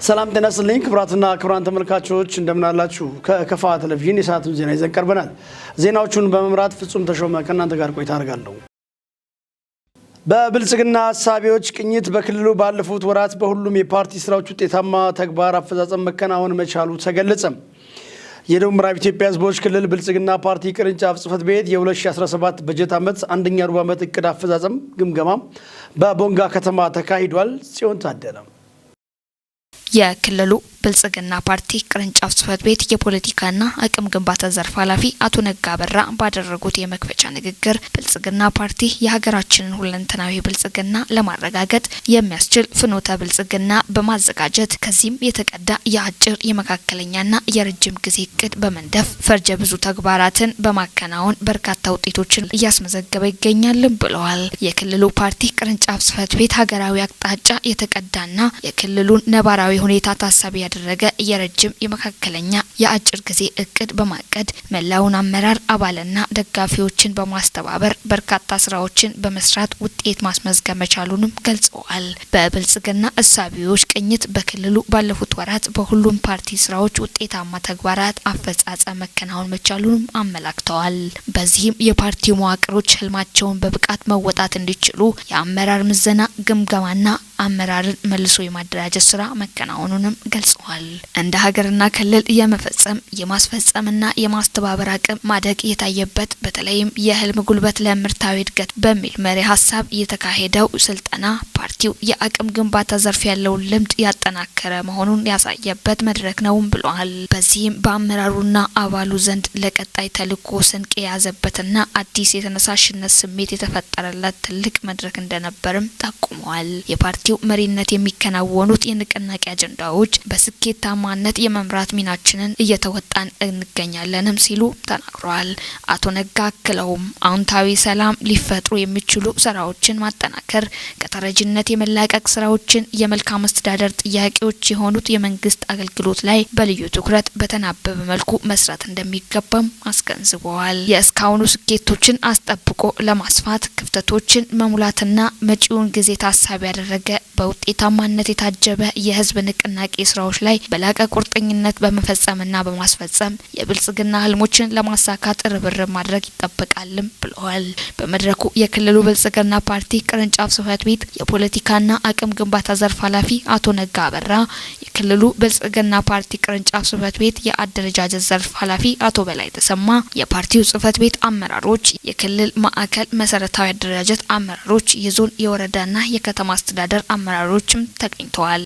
ሰላም ጤና ይስጥልኝ ክቡራትና ክቡራን ተመልካቾች እንደምን አላችሁ? ከከፋ ቴሌቪዥን የሰዓቱን ዜና ይዘን ቀርበናል። ዜናዎቹን በመምራት ፍጹም ተሾመ ከእናንተ ጋር ቆይታ አደርጋለሁ። በብልጽግና ሐሳቢዎች ቅኝት በክልሉ ባለፉት ወራት በሁሉም የፓርቲ ስራዎች ውጤታማ ተግባር አፈጻጸም መከናወን መቻሉ ተገለጸ። የደቡብ ምዕራብ ኢትዮጵያ ሕዝቦች ክልል ብልጽግና ፓርቲ ቅርንጫፍ ጽሕፈት ቤት የ2017 በጀት ዓመት አንደኛ ሩብ ዓመት እቅድ አፈጻጸም ግምገማ በቦንጋ ከተማ ተካሂዷል። ጽዮን ታደለ የክልሉ ብልጽግና ፓርቲ ቅርንጫፍ ጽሕፈት ቤት የፖለቲካና አቅም ግንባታ ዘርፍ ኃላፊ አቶ ነጋ በራ ባደረጉት የመክፈቻ ንግግር ብልጽግና ፓርቲ የሀገራችንን ሁለንተናዊ ብልጽግና ለማረጋገጥ የሚያስችል ፍኖተ ብልጽግና በማዘጋጀት ከዚህም የተቀዳ የአጭር የመካከለኛና የረጅም ጊዜ እቅድ በመንደፍ ፈርጀ ብዙ ተግባራትን በማከናወን በርካታ ውጤቶችን እያስመዘገበ ይገኛልም ብለዋል። የክልሉ ፓርቲ ቅርንጫፍ ጽሕፈት ቤት ሀገራዊ አቅጣጫ የተቀዳና የክልሉን ነባራዊ ሁኔታ ታሳቢ ያደረገ የረጅም የመካከለኛ የአጭር ጊዜ እቅድ በማቀድ መላውን አመራር አባልና ደጋፊዎችን በማስተባበር በርካታ ስራዎችን በመስራት ውጤት ማስመዝገብ መቻሉንም ገልጸዋል። በብልጽግና እሳቢዎች ቅኝት በክልሉ ባለፉት ወራት በሁሉም ፓርቲ ስራዎች ውጤታማ ተግባራት አፈጻጸም መከናወን መቻሉንም አመላክተዋል። በዚህም የፓርቲው መዋቅሮች ህልማቸውን በብቃት መወጣት እንዲችሉ የአመራር ምዘና ግምገማና አመራርን መልሶ የማደራጀት ስራ መከናወኑንም ገልጸዋል። እንደ ሀገርና ክልል የመፈጸም የማስፈጸምና የማስተባበር አቅም ማደግ የታየበት በተለይም የህልም ጉልበት ለምርታዊ እድገት በሚል መሪ ሀሳብ የተካሄደው ስልጠና ፓርቲው የአቅም ግንባታ ዘርፍ ያለውን ልምድ ያጠናከረ መሆኑን ያሳየበት መድረክ ነውም ብለዋል። በዚህም በአመራሩና አባሉ ዘንድ ለቀጣይ ተልዕኮ ስንቅ የያዘበትና አዲስ የተነሳሽነት ስሜት የተፈጠረለት ትልቅ መድረክ እንደነበርም ጠቁመዋል። የፓርቲው መሪነት የሚከናወኑት የንቅናቄ አጀንዳዎች በስኬታማነት የመምራት ሚናችንን እየተወጣን እንገኛለንም ሲሉ ተናግረዋል። አቶ ነጋ አክለውም አዎንታዊ ሰላም ሊፈጥሩ የሚችሉ ስራዎችን ማጠናከር፣ ከተረጅነት የመላቀቅ ስራዎችን፣ የመልካም አስተዳደር ጥያቄዎች የሆኑት የመንግስት አገልግሎት ላይ በልዩ ትኩረት በተናበበ መልኩ መስራት እንደሚገባም አስገንዝበዋል። የእስካሁኑ ስኬቶችን አስጠብቆ ለማስፋት ክፍተቶችን መሙላትና መጪውን ጊዜ ታሳቢ ያደረገ በውጤታማነት የታጀበ የህዝብ ንቅናቄ ስራዎች ላይ በላቀ ቁርጠኝነት በመፈጸምና በማስፈጸም የብልጽግና ህልሞችን ለማሳካት ርብርብ ማድረግ ይጠበቃልም ብለዋል። በመድረኩ የክልሉ ብልጽግና ፓርቲ ቅርንጫፍ ጽሕፈት ቤት የፖለቲካና አቅም ግንባታ ዘርፍ ኃላፊ አቶ ነጋ በራ፣ የክልሉ ብልጽግና ፓርቲ ቅርንጫፍ ጽሕፈት ቤት የአደረጃጀት ዘርፍ ኃላፊ አቶ በላይ ተሰማ፣ የፓርቲው ጽሕፈት ቤት አመራሮች፣ የክልል ማዕከል መሰረታዊ አደረጃጀት አመራሮች፣ የዞን የወረዳና የከተማ አስተዳደር አመራሮችም ተገኝተዋል።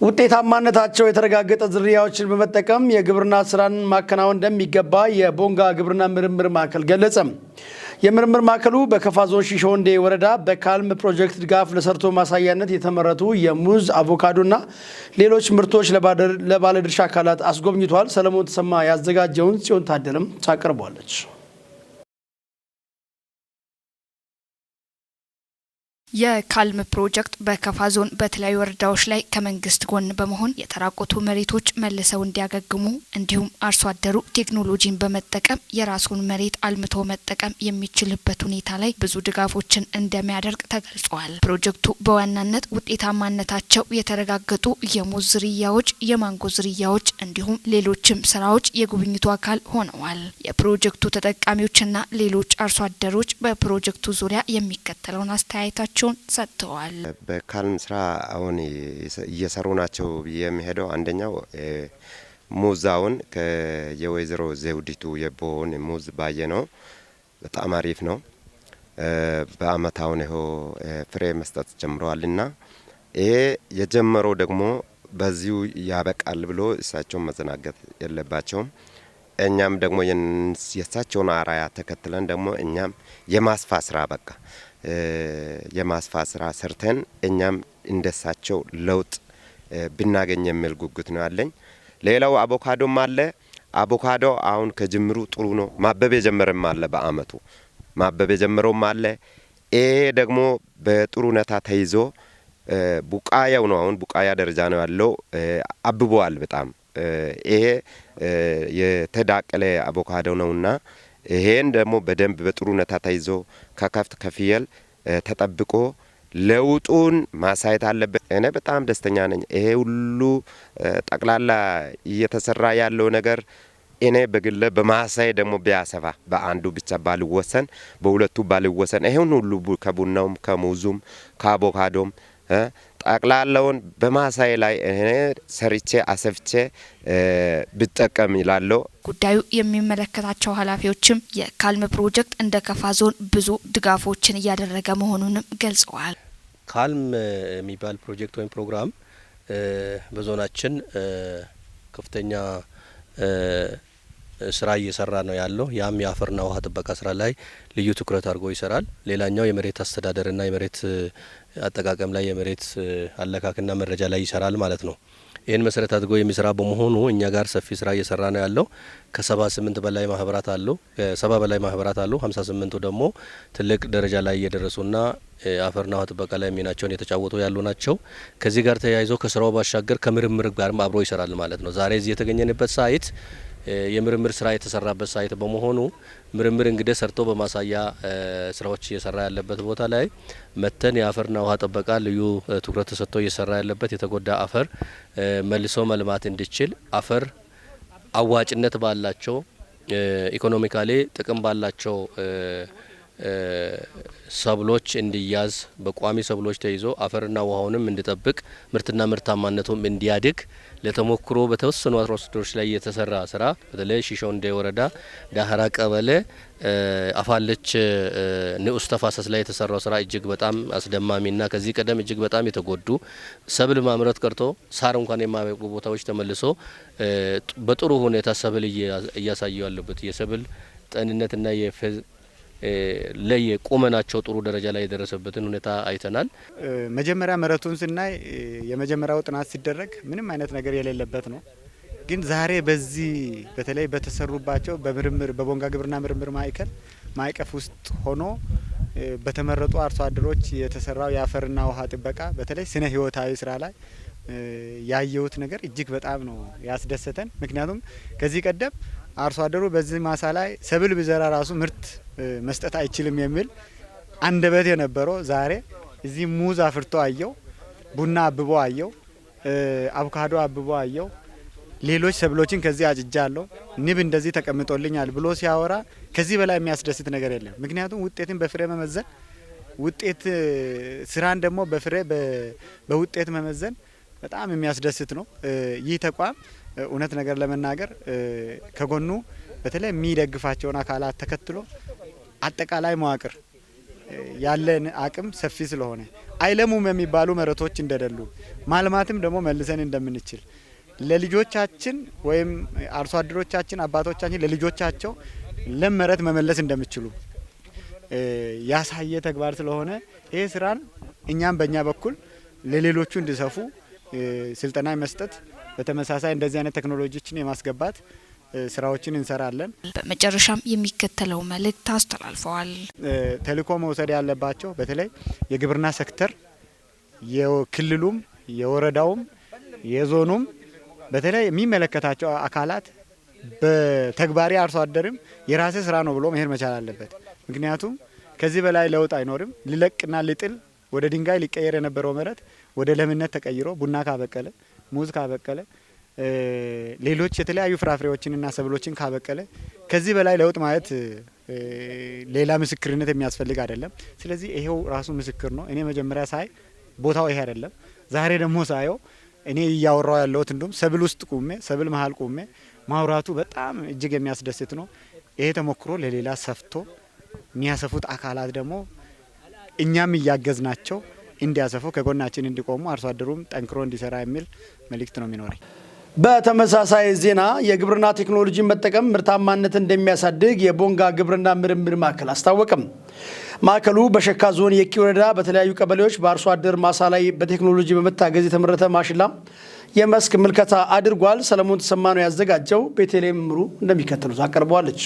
ውጤታማነታቸው የተረጋገጠ ዝርያዎችን በመጠቀም የግብርና ስራን ማከናወን እንደሚገባ የቦንጋ ግብርና ምርምር ማዕከል ገለጸ። የምርምር ማዕከሉ በከፋ ዞን ሺሾ ወንዴ ወረዳ በካልም ፕሮጀክት ድጋፍ ለሰርቶ ማሳያነት የተመረቱ የሙዝ፣ አቮካዶና ሌሎች ምርቶች ለባለድርሻ አካላት አስጎብኝቷል። ሰለሞን ተሰማ ያዘጋጀውን ጽዮን ታደለም ታቀርባለች። የካልም ፕሮጀክት በከፋ ዞን በተለያዩ ወረዳዎች ላይ ከመንግስት ጎን በመሆን የተራቆቱ መሬቶች መልሰው እንዲያገግሙ እንዲሁም አርሶ አደሩ ቴክኖሎጂን በመጠቀም የራሱን መሬት አልምቶ መጠቀም የሚችልበት ሁኔታ ላይ ብዙ ድጋፎችን እንደሚያደርግ ተገልጿል። ፕሮጀክቱ በዋናነት ውጤታማነታቸው የተረጋገጡ የሙዝ ዝርያዎች፣ የማንጎ ዝርያዎች እንዲሁም ሌሎችም ስራዎች የጉብኝቱ አካል ሆነዋል። የፕሮጀክቱ ተጠቃሚዎችና ሌሎች አርሶ አደሮች በፕሮጀክቱ ዙሪያ የሚከተለውን አስተያየታቸው ሰጥተዋል። በካልም ስራ አሁን እየሰሩ ናቸው የሚሄደው አንደኛው ሙዛውን ከየወይዘሮ ዘውዲቱ የቦን ሙዝ ባየ ነው። በጣም አሪፍ ነው። በአመት አሁን ይኸው ፍሬ መስጠት ጀምረዋልና ይሄ የጀመረው ደግሞ በዚሁ ያበቃል ብሎ እሳቸው መዘናገት የለባቸውም። እኛም ደግሞ የእሳቸውን አራያ ተከትለን ደግሞ እኛም የማስፋት ስራ በቃ የማስፋት ስራ ሰርተን እኛም እንደሳቸው ለውጥ ብናገኝ የሚል ጉጉት ነው ያለኝ። ሌላው አቮካዶም አለ። አቮካዶ አሁን ከጅምሩ ጥሩ ነው። ማበብ የጀመረም አለ። በአመቱ ማበብ የጀመረውም አለ። ይሄ ደግሞ በጥሩ ሁኔታ ተይዞ ቡቃያው ነው አሁን ቡቃያ ደረጃ ነው ያለው። አብቧል በጣም ይሄ የተዳቀለ አቮካዶ ነውና ይሄን ደግሞ በደንብ በጥሩ ሁኔታ ተይዞ ከከፍት ከፍየል ተጠብቆ ለውጡን ማሳየት አለበት። እኔ በጣም ደስተኛ ነኝ። ይሄ ሁሉ ጠቅላላ እየተሰራ ያለው ነገር እኔ በግለ በማሳይ ደግሞ ቢያሰፋ በአንዱ ብቻ ባልወሰን በሁለቱ ባልወሰን ይሄን ሁሉ ከቡናውም ከሙዙም ከአቮካዶም ጠቅላላውን በማሳይ ላይ እኔ ሰርቼ አሰፍቼ ብጠቀም ይላለው። ጉዳዩ የሚመለከታቸው ኃላፊዎችም የካልም ፕሮጀክት እንደ ከፋ ዞን ብዙ ድጋፎችን እያደረገ መሆኑንም ገልጸዋል። ካልም የሚባል ፕሮጀክት ወይም ፕሮግራም በዞናችን ከፍተኛ ስራ እየሰራ ነው ያለው። ያም የአፈርና ውሃ ጥበቃ ስራ ላይ ልዩ ትኩረት አድርጎ ይሰራል። ሌላኛው የመሬት አስተዳደርና የመሬት አጠቃቀም ላይ የመሬት አለካክና መረጃ ላይ ይሰራል ማለት ነው። ይህን መሰረት አድርጎ የሚሰራ በመሆኑ እኛ ጋር ሰፊ ስራ እየሰራ ነው ያለው። ከ78 በላይ ማህበራት አሉ። ከ70 በላይ ማህበራት አሉ። 58ቱ ደግሞ ትልቅ ደረጃ ላይ እየደረሱና አፈርና ውሃ ጥበቃ ላይ ሚናቸውን የተጫወቱ ያሉ ናቸው። ከዚህ ጋር ተያይዞ ከስራው ባሻገር ከምርምር ጋርም አብሮ ይሰራል ማለት ነው። ዛሬ እዚህ የተገኘንበት ሳይት የምርምር ስራ የተሰራበት ሳይት በመሆኑ ምርምር እንግዲህ ሰርቶ በማሳያ ስራዎች እየሰራ ያለበት ቦታ ላይ መተን የአፈርና ውሃ ጥበቃ ልዩ ትኩረት ተሰጥቶ እየሰራ ያለበት የተጎዳ አፈር መልሶ መልማት እንዲችል አፈር አዋጭነት ባላቸው ኢኮኖሚካሊ ጥቅም ባላቸው ሰብሎች እንዲያዝ በቋሚ ሰብሎች ተይዞ አፈርና ውሃውንም እንዲጠብቅ ምርትና ምርታማነቱም እንዲያድግ ለተሞክሮ በተወሰኑ አርሶአደሮች ላይ የተሰራ ስራ በተለይ ሺሾንዴ ወረዳ ዳህራ ቀበሌ አፋለች ንዑስ ተፋሰስ ላይ የተሰራው ስራ እጅግ በጣም አስደማሚና ከዚህ ቀደም እጅግ በጣም የተጎዱ ሰብል ማምረት ቀርቶ ሳር እንኳን የማይበቅሉ ቦታዎች ተመልሶ በጥሩ ሁኔታ ሰብል እያሳዩ ያለበት የሰብል ጤንነትና ለየቁመናቸው ጥሩ ደረጃ ላይ የደረሰበትን ሁኔታ አይተናል። መጀመሪያ መሬቱን ስናይ የመጀመሪያው ጥናት ሲደረግ ምንም አይነት ነገር የሌለበት ነው። ግን ዛሬ በዚህ በተለይ በተሰሩባቸው በምርምር በቦንጋ ግብርና ምርምር ማዕቀፍ ውስጥ ሆኖ በተመረጡ አርሶ አደሮች የተሰራው የአፈርና ውሃ ጥበቃ በተለይ ስነ ህይወታዊ ስራ ላይ ያየሁት ነገር እጅግ በጣም ነው ያስደሰተን። ምክንያቱም ከዚህ ቀደም አርሶ አደሩ በዚህ ማሳ ላይ ሰብል ቢዘራ ራሱ ምርት መስጠት አይችልም የሚል አንደበት የነበረው ዛሬ እዚህ ሙዝ አፍርቶ አየው፣ ቡና አብቦ አየው፣ አቮካዶ አብቦ አየው፣ ሌሎች ሰብሎችን ከዚህ አጭጃለሁ፣ ንብ እንደዚህ ተቀምጦልኛል ብሎ ሲያወራ ከዚህ በላይ የሚያስደስት ነገር የለም። ምክንያቱም ውጤትን በፍሬ መመዘን ውጤት ስራን ደግሞ በፍሬ በውጤት መመዘን በጣም የሚያስደስት ነው። ይህ ተቋም እውነት ነገር ለመናገር ከጎኑ በተለይ የሚደግፋቸውን አካላት ተከትሎ አጠቃላይ መዋቅር ያለን አቅም ሰፊ ስለሆነ አይለሙም የሚባሉ መሬቶች እንደደሉ ማልማትም ደግሞ መልሰን እንደምንችል ለልጆቻችን ወይም አርሶ አደሮቻችን አባቶቻችን ለልጆቻቸው ለም መሬት መመለስ እንደሚችሉ ያሳየ ተግባር ስለሆነ ይሄ ስራን እኛም በእኛ በኩል ለሌሎቹ እንዲሰፉ ስልጠና መስጠት በተመሳሳይ እንደዚህ አይነት ቴክኖሎጂዎችን የማስገባት ስራዎችን እንሰራለን። በመጨረሻም የሚከተለው መልእክት አስተላልፈዋል። ተልዕኮ መውሰድ ያለባቸው በተለይ የግብርና ሴክተር የክልሉም የወረዳውም የዞኑም በተለይ የሚመለከታቸው አካላት በተግባሪ አርሶ አደርም የራሴ ስራ ነው ብሎ መሄድ መቻል አለበት። ምክንያቱም ከዚህ በላይ ለውጥ አይኖርም። ሊለቅና ሊጥል ወደ ድንጋይ ሊቀየር የነበረው መሬት ወደ ለምነት ተቀይሮ ቡና ካበቀለ ሙዝ ካበቀለ ሌሎች የተለያዩ ፍራፍሬዎችንና ሰብሎችን ካበቀለ ከዚህ በላይ ለውጥ ማለት ሌላ ምስክርነት የሚያስፈልግ አይደለም። ስለዚህ ይሄው ራሱ ምስክር ነው። እኔ መጀመሪያ ሳይ ቦታው ይሄ አይደለም። ዛሬ ደግሞ ሳየው እኔ እያወራው ያለሁት እንደውም ሰብል ውስጥ ቁሜ ሰብል መሀል ቁሜ ማውራቱ በጣም እጅግ የሚያስደስት ነው። ይሄ ተሞክሮ ለሌላ ሰፍቶ የሚያሰፉት አካላት ደግሞ እኛም እያገዝናቸው እንዲያሰፉ ከጎናችን እንዲቆሙ አርሶ አደሩም ጠንክሮ እንዲሰራ የሚል መልእክት ነው የሚኖረኝ። በተመሳሳይ ዜና የግብርና ቴክኖሎጂን መጠቀም ምርታማነትን እንደሚያሳድግ የቦንጋ ግብርና ምርምር ማዕከል አስታወቀም። ማዕከሉ በሸካ ዞን የኪ ወረዳ በተለያዩ ቀበሌዎች በአርሶ አደር ማሳ ላይ በቴክኖሎጂ በመታገዝ የተመረተ ማሽላ የመስክ ምልከታ አድርጓል። ሰለሞን ተሰማ ነው ያዘጋጀው። ቤተልሔም ምሩ እንደሚከተሉት አቀርበዋለች።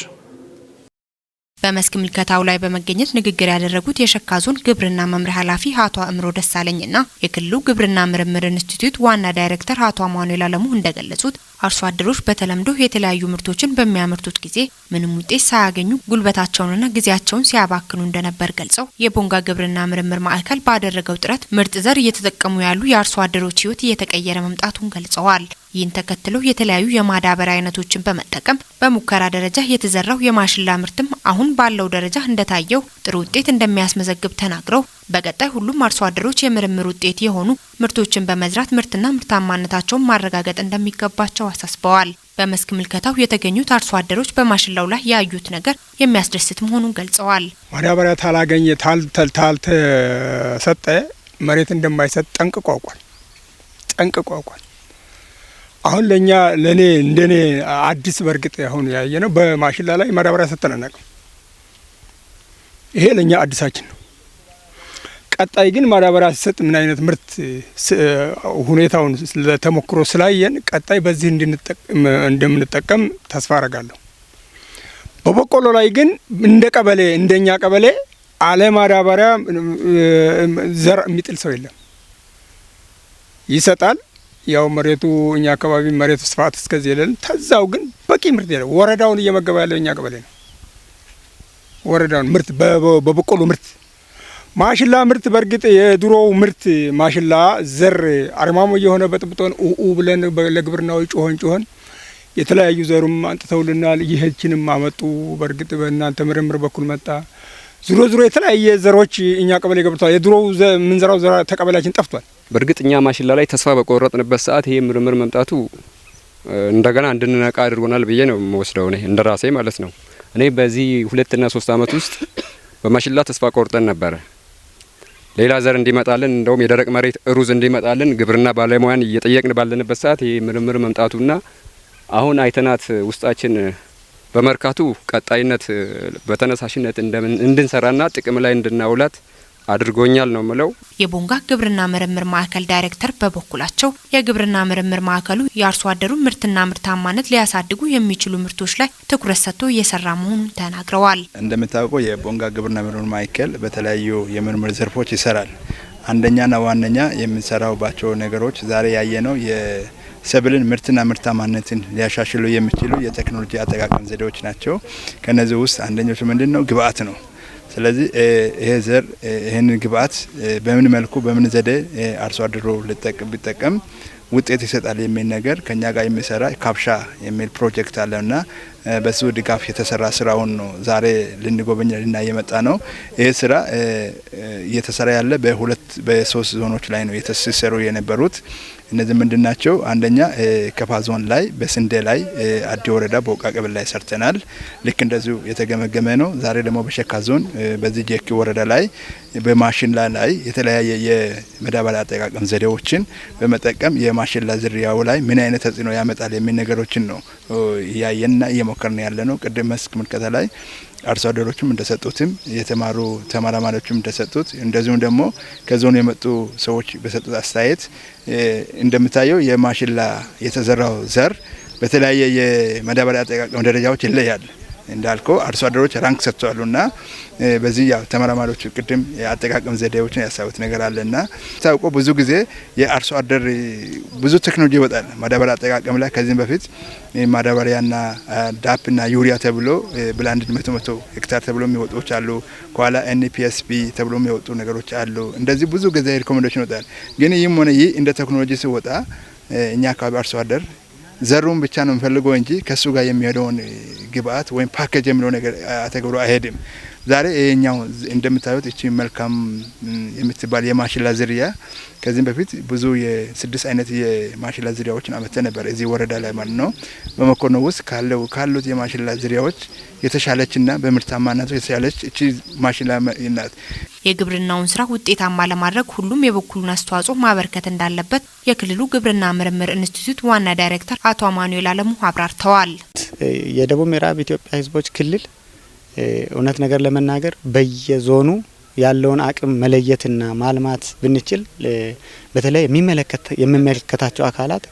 በመስክ ምልከታው ላይ በመገኘት ንግግር ያደረጉት የሸካ ዞን ግብርና መምሪያ ኃላፊ አቶ አእምሮ ደሳለኝና የክልሉ ግብርና ምርምር ኢንስቲትዩት ዋና ዳይሬክተር አቶ አማኑኤል አለሙ እንደገለጹት አርሶ አደሮች በተለምዶ የተለያዩ ምርቶችን በሚያመርቱት ጊዜ ምንም ውጤት ሳያገኙ ጉልበታቸውንና ጊዜያቸውን ሲያባክኑ እንደነበር ገልጸው የቦንጋ ግብርና ምርምር ማዕከል ባደረገው ጥረት ምርጥ ዘር እየተጠቀሙ ያሉ የአርሶ አደሮች ሕይወት እየተቀየረ መምጣቱን ገልጸዋል። ይህን ተከትሎ የተለያዩ የማዳበሪያ አይነቶችን በመጠቀም በሙከራ ደረጃ የተዘራው የማሽላ ምርትም አሁን ባለው ደረጃ እንደታየው ጥሩ ውጤት እንደሚያስመዘግብ ተናግረው በቀጣይ ሁሉም አርሶ አደሮች የምርምር ውጤት የሆኑ ምርቶችን በመዝራት ምርትና ምርታማነታቸውን ማረጋገጥ እንደሚገባቸው አሳስበዋል። በመስክ ምልከታው የተገኙት አርሶ አደሮች በማሽላው ላይ ያዩት ነገር የሚያስደስት መሆኑን ገልጸዋል። ማዳበሪያ ታላገኘ ታልተሰጠ መሬት እንደማይሰጥ ጠንቅቆ አውቋል። አሁን ለኔ እንደኔ አዲስ በርግጥ አሁን ያየነው በማሽላ ላይ ማዳበሪያ ሰጠነናል። ይሄ ለኛ አዲሳችን ነው። ቀጣይ ግን ማዳበሪያ ሲሰጥ ምን አይነት ምርት ሁኔታውን ተሞክሮ ስላየን ቀጣይ በዚህ እንደምንጠቀም ተስፋ አረጋለሁ። በበቆሎ ላይ ግን እንደኛ ቀበሌ አለ ማዳበሪያ ዘር የሚጥል ሰው የለም። ይሰጣል። ያው መሬቱ እኛ አካባቢ መሬቱ ስፋት እስከዚህ የለም። ተዛው ግን በቂ ምርት የለም። ወረዳውን እየመገበ ያለው እኛ ቀበሌ ነው። ወረዳውን ምርት በበቆሎ ምርት ማሽላ ምርት በርግጥ የድሮው ምርት ማሽላ ዘር አርማሞ የሆነ በጥብጦን ብለን ለግብርናው ጮሆን የተለያዩ ዘሩም አንጥተውልናል። ይህችንም አመጡ። በርግጥ በእናንተ ምርምር በኩል መጣ። ዙሮ የተለያየ ዘሮች እኛ ቀበሌ ገብቷል። የድሮው ምንዘራው ዘራ ተቀበላችን ጠፍቷል። በርግጥ እኛ ማሽላ ላይ ተስፋ በቆረጥንበት ሰዓት ይሄ ምርምር መምጣቱ እንደገና እንድንነቃ አድርጎናል ብዬ ነው የምወስደው እኔ እንደራሴ ማለት ነው። እኔ በዚህ 2 እና 3 አመት ውስጥ በማሽላ ተስፋ ቆርጠን ነበረ። ሌላ ዘር እንዲመጣልን እንደውም የደረቅ መሬት ሩዝ እንዲመጣልን ግብርና ባለሙያን እየጠየቅን ባለንበት ሰዓት ይሄ ምርምር መምጣቱና አሁን አይተናት ውስጣችን በመርካቱ ቀጣይነት በተነሳሽነት እንድንሰራና ጥቅም ላይ እንድናውላት አድርጎኛል ነው ምለው። የቦንጋ ግብርና ምርምር ማዕከል ዳይሬክተር በበኩላቸው የግብርና ምርምር ማዕከሉ የአርሶ አደሩ ምርትና ምርታማነት ሊያሳድጉ የሚችሉ ምርቶች ላይ ትኩረት ሰጥቶ እየሰራ መሆኑን ተናግረዋል። እንደምታውቀው የቦንጋ ግብርና ምርምር ማዕከል በተለያዩ የምርምር ዘርፎች ይሰራል። አንደኛና ዋነኛ የምንሰራውባቸው ነገሮች ዛሬ ያየነው የሰብልን ምርትና ምርታማነትን ሊያሻሽሉ የሚችሉ የቴክኖሎጂ አጠቃቀም ዘዴዎች ናቸው። ከነዚህ ውስጥ አንደኞቹ ምንድነው? ግብአት ነው። ስለዚህ ይሄ ዘር ይሄንን ግብአት በምን መልኩ በምን ዘዴ አርሶ አደሩ ቢጠቀም ውጤት ይሰጣል የሚል ነገር ከኛ ጋር የሚሰራ ካፕሻ የሚል ፕሮጀክት አለና በሱ ድጋፍ የተሰራ ስራውን ነው ዛሬ ልንጎበኝ የመጣ ነው። ይሄ ስራ እየተሰራ ያለ በ3 ዞኖች ላይ ነው የተሰሩ የነበሩት። እነዚህ ምንድናቸው? አንደኛ ከፋ ዞን ላይ በስንዴ ላይ አዲ ወረዳ በወቃ ቀበሌ ላይ ሰርተናል። ልክ እንደዚሁ የተገመገመ ነው። ዛሬ ደግሞ በሸካ ዞን በዚህ ጀኪ ወረዳ ላይ በማሽላ ላይ የተለያየ የማዳበሪያ አጠቃቀም ዘዴዎችን በመጠቀም የማሽላ ዝርያው ላይ ምን አይነት ተጽዕኖ ያመጣል የሚል ነገሮችን ነው ያየንና እየሞከርን ያለ ነው። ቅድም መስክ ምልከታ ላይ አርሶ አደሮችም እንደሰጡትም የተማሩ ተመራማሪዎችም እንደሰጡት እንደዚሁም ደግሞ ከዞኑ የመጡ ሰዎች በሰጡት አስተያየት እንደምታየው የማሽላ የተዘራው ዘር በተለያየ የማዳበሪያ አጠቃቀም ደረጃዎች ይለያል። እንዳልከው አርሶ አደሮች ራንክ ሰጥተዋልና በዚህ ያው ተመራማሪዎች ቅድም የአጠቃቀም ዘዴዎችን ያሳዩት ነገር አለና ታውቆ ብዙ ጊዜ የአርሶ አደር ብዙ ቴክኖሎጂ ይወጣል ማዳበሪያ አጠቃቀም ላይ። ከዚህም በፊት ማዳበሪያና ዳፕና ዩሪያ ተብሎ ብላንድ 100 ሄክታር ተብሎ የሚወጡዎች አሉ። ከኋላ ኤንፒኤስፒ ተብሎ የሚወጡ ነገሮች አሉ። እንደዚህ ብዙ ጊዜ ሪኮሜንዴሽን ይወጣል። ግን ይህም ሆነ ይህ እንደ ቴክኖሎጂ ሲወጣ እኛ አካባቢ አርሶ አደር ዘሩን ብቻ ነው የሚፈልገው እንጂ ከሱ ጋር የሚሄደውን ግብአት ወይም ፓኬጅ የሚለው ነገር አተግብሮ አይሄድም። ዛሬ ይሄኛው እንደምታዩት እቺ መልካም የምትባል የማሽላ ዝርያ ከዚህም በፊት ብዙ የ6 አይነት የማሽላ ዝርያዎችን አመተ ነበር እዚህ ወረዳ ላይ ማለት ነው። በመኮኖ ውስጥ ካሉት የማሽላ ዝርያዎች የተሻለችና በምርታማነቱ የተሻለች እቺ ማሽላ ናት። የግብርናውን ስራ ውጤታማ ለማድረግ ሁሉም የበኩሉን አስተዋጽኦ ማበርከት እንዳለበት የክልሉ ግብርና ምርምር ኢንስቲትዩት ዋና ዳይሬክተር አቶ አማኑኤል አለሙ አብራርተዋል። የደቡብ ምዕራብ ኢትዮጵያ ህዝቦች ክልል እውነት ነገር ለመናገር በየዞኑ ያለውን አቅም መለየትና ማልማት ብንችል በተለይ የሚመለከታቸው አካላት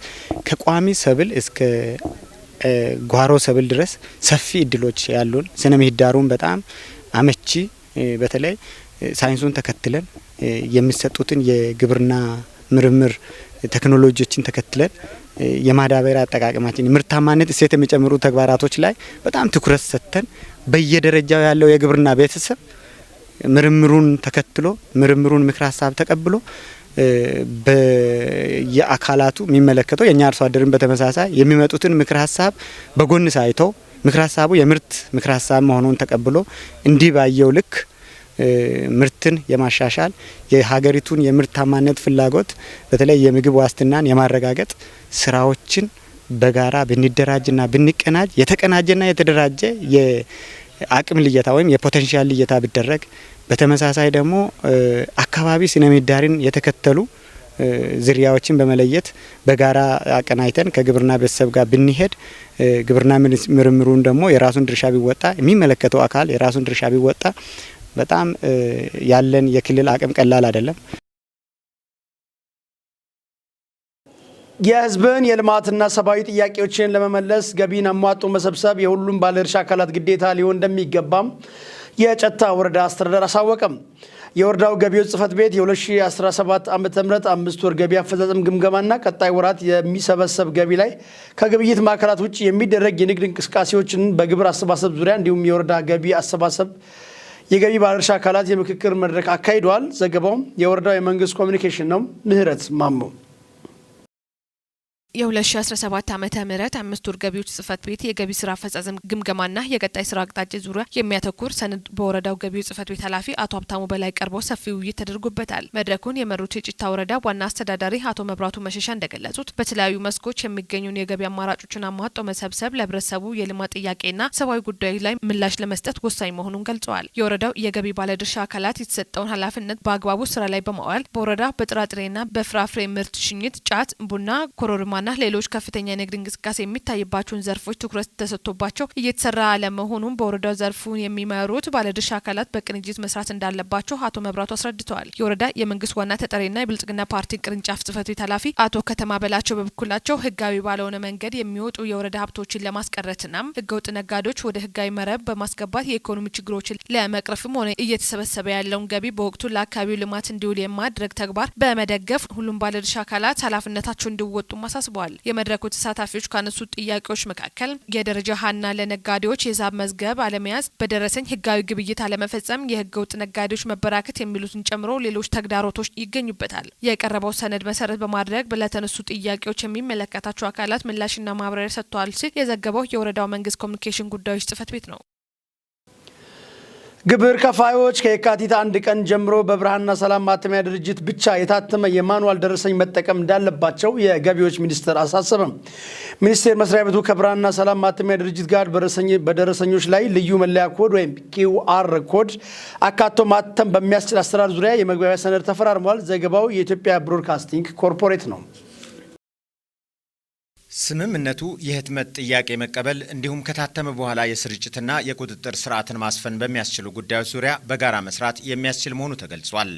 ከቋሚ ሰብል እስከ ጓሮ ሰብል ድረስ ሰፊ እድሎች ያሉን ስነ ምህዳሩን በጣም አመቺ በተለይ ሳይንሱን ተከትለን የሚሰጡትን የግብርና ምርምር ቴክኖሎጂዎችን ተከትለን የማዳበሪያ አጠቃቀማችን ምርታማነት እሴት የሚጨምሩ ተግባራቶች ላይ በጣም ትኩረት ሰጥተን በየደረጃው ያለው የግብርና ቤተሰብ ምርምሩን ተከትሎ ምርምሩን ምክር ሀሳብ ተቀብሎ በየአካላቱ የሚመለከተው የኛ አርሶ አደርን በተመሳሳይ የሚመጡትን ምክር ሀሳብ በጎን ሳይተው ምክር ሀሳቡ የምርት ምክር ሀሳብ መሆኑን ተቀብሎ እንዲህ ባየው ልክ ምርትን የማሻሻል የሀገሪቱን የምርታማነት ፍላጎት በተለይ የምግብ ዋስትናን የማረጋገጥ ስራዎችን በጋራ ብንደራጅና ብንቀናጅ የተቀናጀና የተደራጀ የአቅም ልየታ ወይም የፖቴንሻል ልየታ ቢደረግ በተመሳሳይ ደግሞ አካባቢ ስነ ምህዳርን የተከተሉ ዝርያዎችን በመለየት በጋራ አቀናይተን ከግብርና ቤተሰብ ጋር ብንሄድ ግብርና ምርምሩን ደግሞ የራሱን ድርሻ ቢወጣ የሚመለከተው አካል የራሱን ድርሻ ቢወጣ በጣም ያለን የክልል አቅም ቀላል አይደለም። የህዝብን የልማትና ሰብአዊ ጥያቄዎችን ለመመለስ ገቢን አሟጦ መሰብሰብ የሁሉም ባለድርሻ አካላት ግዴታ ሊሆን እንደሚገባም የጨታ ወረዳ አስተዳደር አሳወቀም። የወረዳው ገቢዎች ጽህፈት ቤት የ2017 ዓ.ም 5 ወር ገቢ አፈጻጸም ግምገማና ቀጣይ ወራት የሚሰበሰብ ገቢ ላይ ከግብይት ማዕከላት ውጭ የሚደረግ የንግድ እንቅስቃሴዎችን በግብር አሰባሰብ ዙሪያ እንዲሁም የወረዳ ገቢ አሰባሰብ የገቢ ባለድርሻ አካላት የምክክር መድረክ አካሂደዋል። ዘገባው የወረዳው የመንግስት ኮሚኒኬሽን ነው። ምህረት ማሞ የ2017 ዓመተ ምህረት 5 ወር ገቢዎች ጽህፈት ቤት የገቢ ስራ አፈጻጸም ግምገማና የቀጣይ ስራ አቅጣጫ ዙሪያ የሚያተኩር ሰነድ በወረዳው ገቢዎች ጽህፈት ቤት ኃላፊ አቶ ሀብታሙ በላይ ቀርቦ ሰፊ ውይይት ተደርጎበታል። መድረኩን የመሩት የጭታ ወረዳ ዋና አስተዳዳሪ አቶ መብራቱ መሸሻ እንደገለጹት በተለያዩ መስኮች የሚገኙን የገቢ አማራጮችን አሟጦ መሰብሰብ ለህብረተሰቡ የልማት ጥያቄና ሰብአዊ ጉዳዮች ላይ ምላሽ ለመስጠት ወሳኝ መሆኑን ገልጸዋል። የወረዳው የገቢ ባለድርሻ አካላት የተሰጠውን ኃላፊነት በአግባቡ ስራ ላይ በማዋል በወረዳ በጥራጥሬና በፍራፍሬ ምርት ሽኝት፣ ጫት፣ ቡና፣ ኮረሪማ ና ሌሎች ከፍተኛ የንግድ እንቅስቃሴ የሚታይባቸውን ዘርፎች ትኩረት ተሰጥቶባቸው እየተሰራ አለመሆኑን በወረዳው ዘርፉን የሚመሩት ባለድርሻ አካላት በቅንጅት መስራት እንዳለባቸው አቶ መብራቱ አስረድተዋል። የወረዳ የመንግስት ዋና ተጠሪና የብልጽግና ፓርቲ ቅርንጫፍ ጽህፈት ቤት ኃላፊ አቶ ከተማ በላቸው በበኩላቸው ህጋዊ ባልሆነ መንገድ የሚወጡ የወረዳ ሀብቶችን ለማስቀረትና ህገወጥ ነጋዴዎች ወደ ህጋዊ መረብ በማስገባት የኢኮኖሚ ችግሮችን ለመቅረፍም ሆነ እየተሰበሰበ ያለውን ገቢ በወቅቱ ለአካባቢው ልማት እንዲውል የማድረግ ተግባር በመደገፍ ሁሉም ባለድርሻ አካላት ኃላፊነታቸው እንዲወጡ አሳስበዋል። የመድረኩ ተሳታፊዎች ካነሱት ጥያቄዎች መካከል የደረጃ ሀና ለነጋዴዎች የሂሳብ መዝገብ አለመያዝ፣ በደረሰኝ ህጋዊ ግብይት አለመፈጸም፣ የህገ ወጥ ነጋዴዎች መበራከት የሚሉትን ጨምሮ ሌሎች ተግዳሮቶች ይገኙበታል። የቀረበው ሰነድ መሰረት በማድረግ ለተነሱ ጥያቄዎች የሚመለከታቸው አካላት ምላሽና ማብራሪያ ሰጥተዋል ሲል የዘገበው የወረዳው መንግስት ኮሚኒኬሽን ጉዳዮች ጽህፈት ቤት ነው። ግብር ከፋዮች ከየካቲት 1 ቀን ጀምሮ በብርሃንና ሰላም ማተሚያ ድርጅት ብቻ የታተመ የማኑዋል ደረሰኝ መጠቀም እንዳለባቸው የገቢዎች ሚኒስቴር አሳሰበም። ሚኒስቴር መስሪያ ቤቱ ከብርሃንና ሰላም ማተሚያ ድርጅት ጋር በደረሰኞች ላይ ልዩ መለያ ኮድ ወይም QR ኮድ አካቶ ማተም በሚያስችል አሰራር ዙሪያ የመግባቢያ ሰነድ ተፈራርሟል። ዘገባው የኢትዮጵያ ብሮድካስቲንግ ኮርፖሬት ነው። ስምምነቱ የህትመት ጥያቄ መቀበል እንዲሁም ከታተመ በኋላ የስርጭትና የቁጥጥር ስርዓትን ማስፈን በሚያስችሉ ጉዳዮች ዙሪያ በጋራ መስራት የሚያስችል መሆኑ ተገልጿል።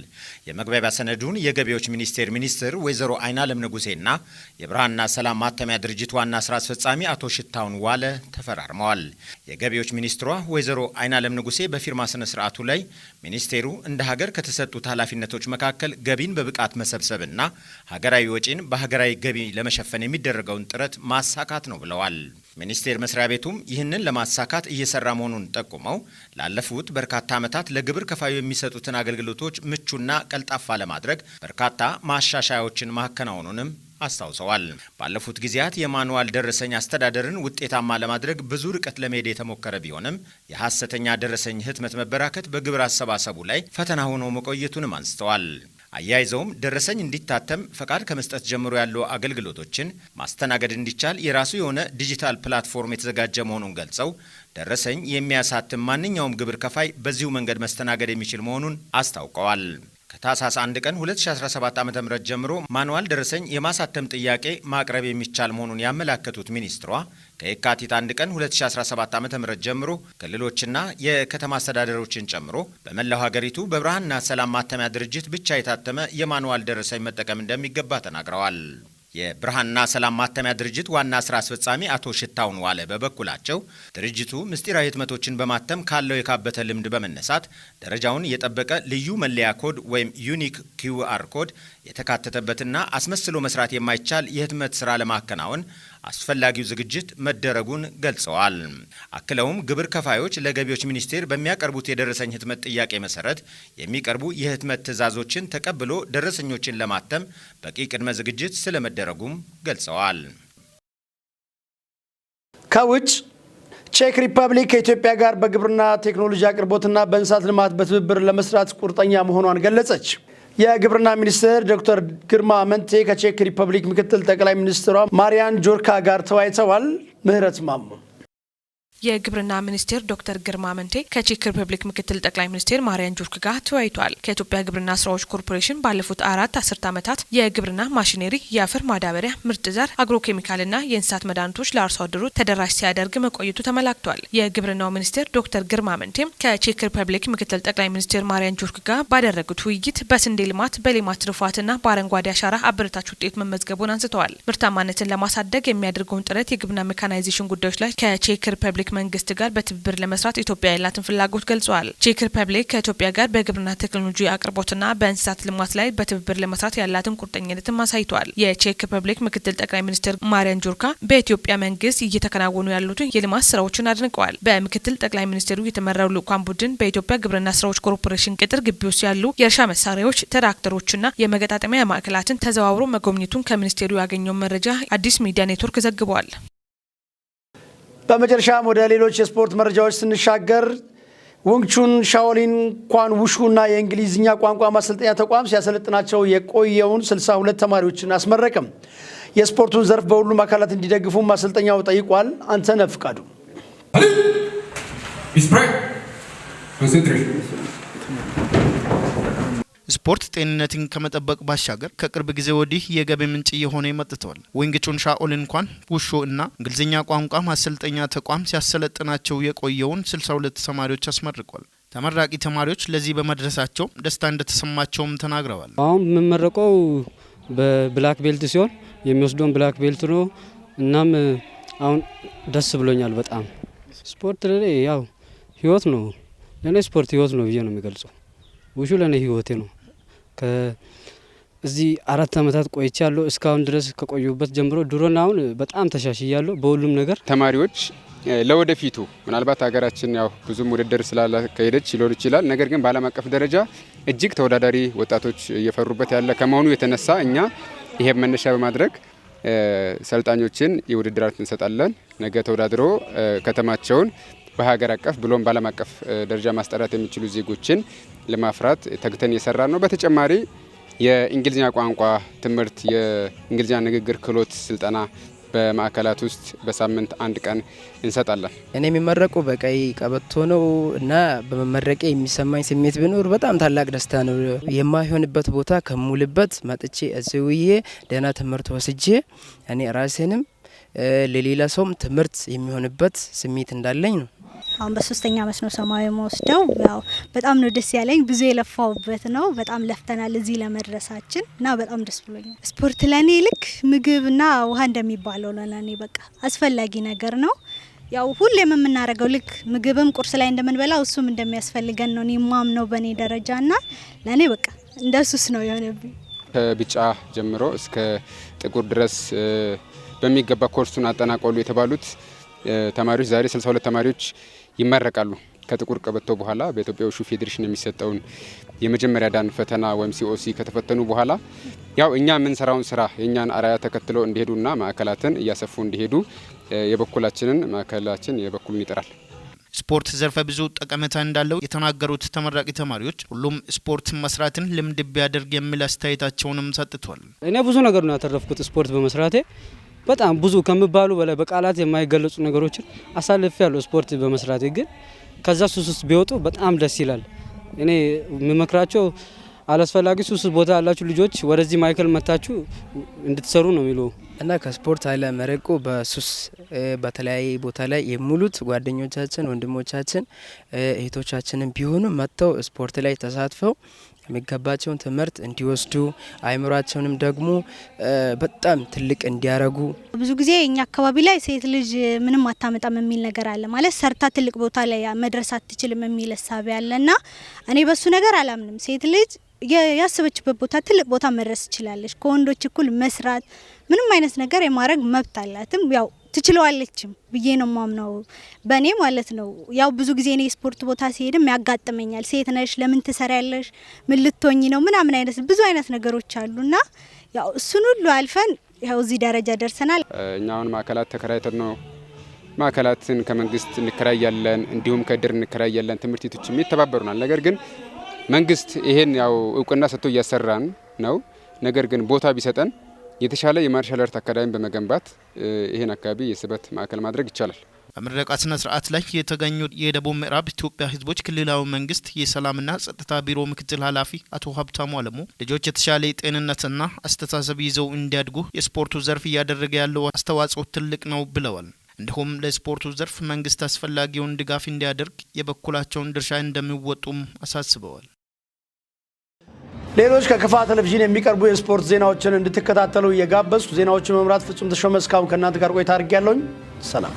የመግባቢያ ሰነዱን የገቢዎች ሚኒስቴር ሚኒስትር ወይዘሮ አይናለም ንጉሴና የብርሃንና ሰላም ማተሚያ ድርጅት ዋና ስራ አስፈጻሚ አቶ ሽታውን ዋለ ተፈራርመዋል። የገቢዎች ሚኒስትሯ ወይዘሮ አይናለም ንጉሴ በፊርማ ስነ ስርዓቱ ላይ ሚኒስቴሩ እንደ ሀገር ከተሰጡት ኃላፊነቶች መካከል ገቢን በብቃት መሰብሰብና ሀገራዊ ወጪን በሀገራዊ ገቢ ለመሸፈን የሚደረገውን ጥረት ማሳካት ነው ብለዋል። ሚኒስቴር መስሪያ ቤቱም ይህንን ለማሳካት እየሰራ መሆኑን ጠቁመው ላለፉት በርካታ ዓመታት ለግብር ከፋዩ የሚሰጡትን አገልግሎቶች ምቹና ቀልጣፋ ለማድረግ በርካታ ማሻሻያዎችን ማከናወኑንም አስታውሰዋል። ባለፉት ጊዜያት የማኑዋል ደረሰኝ አስተዳደርን ውጤታማ ለማድረግ ብዙ ርቀት ለመሄድ የተሞከረ ቢሆንም የሐሰተኛ ደረሰኝ ህትመት መበራከት በግብር አሰባሰቡ ላይ ፈተና ሆኖ መቆየቱንም አንስተዋል። አያይዘውም ደረሰኝ እንዲታተም ፈቃድ ከመስጠት ጀምሮ ያሉ አገልግሎቶችን ማስተናገድ እንዲቻል የራሱ የሆነ ዲጂታል ፕላትፎርም የተዘጋጀ መሆኑን ገልጸው ደረሰኝ የሚያሳትም ማንኛውም ግብር ከፋይ በዚሁ መንገድ መስተናገድ የሚችል መሆኑን አስታውቀዋል። ከታህሳስ 1 ቀን 2017 ዓ.ም ጀምሮ ማኑዋል ደረሰኝ የማሳተም ጥያቄ ማቅረብ የሚቻል መሆኑን ያመላከቱት ሚኒስትሯ ከየካቲት 1 ቀን 2017 ዓ.ም ጀምሮ ክልሎችና የከተማ አስተዳደሮችን ጨምሮ በመላው ሀገሪቱ በብርሃንና ሰላም ማተሚያ ድርጅት ብቻ የታተመ የማኑዋል ደረሰኝ መጠቀም እንደሚገባ ተናግረዋል። የብርሃንና ሰላም ማተሚያ ድርጅት ዋና ስራ አስፈጻሚ አቶ ሽታውን ዋለ በበኩላቸው ድርጅቱ ምስጢራዊ ህትመቶችን በማተም ካለው የካበተ ልምድ በመነሳት ደረጃውን የጠበቀ ልዩ መለያ ኮድ ወይም ዩኒክ QR ኮድ የተካተተበትና አስመስሎ መስራት የማይቻል የህትመት ስራ ለማከናወን አስፈላጊው ዝግጅት መደረጉን ገልጸዋል። አክለውም ግብር ከፋዮች ለገቢዎች ሚኒስቴር በሚያቀርቡት የደረሰኝ ህትመት ጥያቄ መሰረት የሚቀርቡ የህትመት ትዕዛዞችን ተቀብሎ ደረሰኞችን ለማተም በቂ ቅድመ ዝግጅት ስለመደረጉም ገልጸዋል። ከውጭ ቼክ ሪፐብሊክ ከኢትዮጵያ ጋር በግብርና ቴክኖሎጂ አቅርቦትና በእንስሳት ልማት በትብብር ለመስራት ቁርጠኛ መሆኗን ገለጸች። የግብርና ሚኒስትር ዶክተር ግርማ አመንቴ ከቼክ ሪፐብሊክ ምክትል ጠቅላይ ሚኒስትሯ ማሪያን ጆርካ ጋር ተወያይተዋል። ምህረት ማሙ የግብርና ሚኒስቴር ዶክተር ግርማ አመንቴ ከቼክ ሪፐብሊክ ምክትል ጠቅላይ ሚኒስቴር ማሪያን ጆርክ ጋር ተወያይቷል። ከኢትዮጵያ ግብርና ስራዎች ኮርፖሬሽን ባለፉት 4 አስርት ዓመታት የግብርና ማሽነሪ፣ የአፈር ማዳበሪያ፣ ምርጥ ዘር፣ አግሮ ኬሚካልና የእንስሳት መድኃኒቶች ለአርሶ አደሩ ተደራሽ ሲያደርግ መቆየቱ ተመላክቷል። የግብርናው ሚኒስቴር ዶክተር ግርማ አመንቴም ከቼክ ሪፐብሊክ ምክትል ጠቅላይ ሚኒስቴር ማሪያን ጆርክ ጋር ባደረጉት ውይይት በስንዴ ልማት፣ በሌማት ትሩፋትና በአረንጓዴ አሻራ አበረታች ውጤት መመዝገቡን አንስተዋል። ምርታማነትን ለማሳደግ የሚያደርገውን ጥረት የግብርና ሜካናይዜሽን ጉዳዮች ላይ ከቼክ ሪፐብሊክ መንግስት ጋር በትብብር ለመስራት ኢትዮጵያ ያላትን ፍላጎት ገልጸዋል። ቼክ ሪፐብሊክ ከኢትዮጵያ ጋር በግብርና ቴክኖሎጂ አቅርቦትና በእንስሳት ልማት ላይ በትብብር ለመስራት ያላትን ቁርጠኝነትም አሳይቷል። የቼክ ሪፐብሊክ ምክትል ጠቅላይ ሚኒስትር ማሪያን ጆርካ በኢትዮጵያ መንግስት እየተከናወኑ ያሉትን የልማት ስራዎችን አድንቀዋል። በምክትል ጠቅላይ ሚኒስትሩ የተመራው ልዑካን ቡድን በኢትዮጵያ ግብርና ስራዎች ኮርፖሬሽን ቅጥር ግቢ ውስጥ ያሉ የእርሻ መሳሪያዎች፣ ትራክተሮችና የመገጣጠሚያ ማዕከላትን ተዘዋውሮ መጎብኘቱን ከሚኒስቴሩ ያገኘው መረጃ አዲስ ሚዲያ ኔትወርክ ዘግቧል። በመጨረሻም ወደ ሌሎች የስፖርት መረጃዎች ስንሻገር ወንግቹን ሻኦሊን ኳን ውሹና የእንግሊዝኛ ቋንቋ ማሰልጠኛ ተቋም ሲያሰለጥናቸው የቆየውን 62 ተማሪዎችን አስመረቀም። የስፖርቱን ዘርፍ በሁሉም አካላት እንዲደግፉ ማሰልጠኛው ጠይቋል። አንተነህ ፍቃዱ ስፖርት ጤንነትን ከመጠበቅ ባሻገር ከቅርብ ጊዜ ወዲህ የገቢ ምንጭ የሆነ መጥቷል። ወንግቹን ሻኦሊን እንኳን ውሾ እና እንግሊዝኛ ቋንቋ ማሰልጠኛ ተቋም ሲያሰለጥናቸው የቆየውን 62 ተማሪዎች አስመርቋል። ተመራቂ ተማሪዎች ለዚህ በመድረሳቸው ደስታ እንደተሰማቸውም ተናግረዋል። አሁን የምመረቀው በብላክ ቤልት ሲሆን የሚወስደውን ብላክ ቤልት ነው። እናም አሁን ደስ ብሎኛል በጣም። ስፖርት ለኔ ያው ህይወት ነው። ለኔ ስፖርት ህይወት ነው ብዬ ነው የሚገልጸው። ውሹ ለኔ ህይወቴ ነው። ከዚህ 4 አመታት ቆይቻለሁ። እስካሁን ድረስ ከቆዩበት ጀምሮ ድሮና አሁን በጣም ተሻሽያለሁ በሁሉም ነገር። ተማሪዎች ለወደፊቱ ምናልባት ሀገራችን ያው ብዙም ውድድር ስላላካሄደች ሊሆን ይችላል። ነገር ግን በዓለም አቀፍ ደረጃ እጅግ ተወዳዳሪ ወጣቶች እየፈሩበት ያለ ከመሆኑ የተነሳ እኛ ይሄን መነሻ በማድረግ ሰልጣኞችን የውድድር አርት እንሰጣለን። ነገ ተወዳድሮ ከተማቸውን በሀገር አቀፍ ብሎም በዓለም አቀፍ ደረጃ ማስጠራት የሚችሉ ዜጎችን ለማፍራት ተግተን እየሰራ ነው። በተጨማሪ የእንግሊዝኛ ቋንቋ ትምህርት፣ የእንግሊዝኛ ንግግር ክህሎት ስልጠና በማዕከላት ውስጥ በሳምንት 1 ቀን እንሰጣለን። እኔ የሚመረቁ በቀይ ቀበቶ ነው እና በመመረቄ የሚሰማኝ ስሜት ቢኖር በጣም ታላቅ ደስታ ነው። የማይሆንበት ቦታ ከሙልበት መጥቼ እዚውዬ ደህና ትምህርት ወስጄ እኔ ራሴንም ለሌላ ሰውም ትምህርት የሚሆንበት ስሜት እንዳለኝ ነው። አሁን በ3ኛ ዓመት ነው ሰማያዊ የምወስደው። ያው በጣም ነው ደስ ያለኝ። ብዙ የለፋውበት ነው። በጣም ለፍተናል እዚህ ለመድረሳችን እና በጣም ደስ ብሎኛል። ስፖርት ለኔ ልክ ምግብና ውሃ እንደሚባለው ለኔ በቃ አስፈላጊ ነገር ነው። ያው ሁሌም የምናደርገው ልክ ምግብም ቁርስ ላይ እንደምንበላው እሱም እንደሚያስፈልገን ነው እኔ ማምነው በኔ ደረጃና ለኔ በቃ እንደሱስ ነው የሆነብኝ። ከቢጫ ጀምሮ እስከ ጥቁር ድረስ በሚገባ ኮርሱን አጠናቀሉ የተባሉት ተማሪዎች ዛሬ 62 ተማሪዎች ይመረቃሉ። ከጥቁር ቀበቶ በኋላ በኢትዮጵያ ውሹ ፌዴሬሽን የሚሰጠውን የመጀመሪያ ዳን ፈተና ወይም ሲኦሲ ከተፈተኑ በኋላ ያው እኛ የምንሰራውን ስራ የኛን አራያ ተከትለው እንዲሄዱና ማዕከላትን እያሰፉ እንዲሄዱ የበኩላችንን ማዕከላችን የበኩሉን ይጥራል። ስፖርት ዘርፈ ብዙ ጠቀሜታ እንዳለው የተናገሩት ተመራቂ ተማሪዎች ሁሉም ስፖርት መስራትን ልምድ ቢያደርግ የሚል አስተያየታቸውንም ሰጥቷል። እኔ ብዙ ነገር ነው ያተረፍኩት ስፖርት በመስራቴ። በጣም ብዙ ከመባሉ በላይ በቃላት የማይገለጹ ነገሮችን አሳልፍ ያለው ስፖርት በመስራቴ። ግን ከዛ ሱስ ውስጥ ቢወጡ በጣም ደስ ይላል። እኔ የምመክራቸው አላስፈላጊ ሱስ ቦታ ያላችሁ ልጆች ወደዚህ ማይከል መታችሁ እንድትሰሩ ነው የሚሉ እና ከስፖርት አለ መረቁ በሱስ በተለያየ ቦታ ላይ የሙሉት ጓደኞቻችን፣ ወንድሞቻችን፣ እህቶቻችንን ቢሆኑ መጥተው ስፖርት ላይ ተሳትፈው የሚገባቸውን ትምህርት እንዲወስዱ አይምሯቸውንም ደግሞ በጣም ትልቅ እንዲያረጉ። ብዙ ጊዜ እኛ አካባቢ ላይ ሴት ልጅ ምንም አታመጣም የሚል ነገር አለ። ማለት ሰርታ ትልቅ ቦታ ላይ መድረስ አትችልም የሚል ሀሳብ ያለና እኔ በሱ ነገር አላምንም። ሴት ልጅ ያሰበችበት ቦታ ትልቅ ቦታ መድረስ ትችላለች። ከወንዶች እኩል መስራት ምንም አይነት ነገር የማድረግ መብት አላትም። ያው ትችለዋለችም ብዬ ነው ማምነው በኔ ማለት ነው። ያው ብዙ ጊዜ እኔ ስፖርት ቦታ ሲሄድም ያጋጥመኛል። ሴት ነሽ ለምን ትሰሪያለሽ? ምን ልትሆኚ ነው? ምናምን አይነት ብዙ አይነት ነገሮች አሉና ያው እሱን ሁሉ አልፈን ያው እዚህ ደረጃ ደርሰናል። እኛ አሁን ማዕከላት ተከራይተን ነው ማዕከላትን ከመንግስት እንከራያለን፣ እንዲሁም ከድር እንከራያለን። ትምህርት ቤቶችም ይተባበሩናል። ነገር ግን መንግስት ይሄን ያው እውቅና ሰጥቶ እያሰራን ነው። ነገር ግን ቦታ ቢሰጠን የተሻለ የማርሻል አርት አካዳሚ በመገንባት ይሄን አካባቢ የስበት ማዕከል ማድረግ ይቻላል። በምረቃ ስነ ስርዓት ላይ የተገኙት የደቡብ ምዕራብ ኢትዮጵያ ህዝቦች ክልላዊ መንግስት የሰላምና ጸጥታ ቢሮ ምክትል ኃላፊ አቶ ሀብታሙ አለሙ ልጆች የተሻለ የጤንነትና አስተሳሰብ ይዘው እንዲያድጉ የስፖርቱ ዘርፍ እያደረገ ያለው አስተዋጽኦ ትልቅ ነው ብለዋል። እንዲሁም ለስፖርቱ ዘርፍ መንግስት አስፈላጊውን ድጋፍ እንዲያደርግ የበኩላቸውን ድርሻ እንደሚወጡም አሳስበዋል። ሌሎች ከከፋ ቴሌቪዥን የሚቀርቡ የስፖርት ዜናዎችን እንድትከታተሉ እየጋበዝኩ ዜናዎችን መምራት ፍጹም ተሾመ እስካሁን ከእናንተ ጋር ቆይታ አድርጌያለሁ። ሰላም።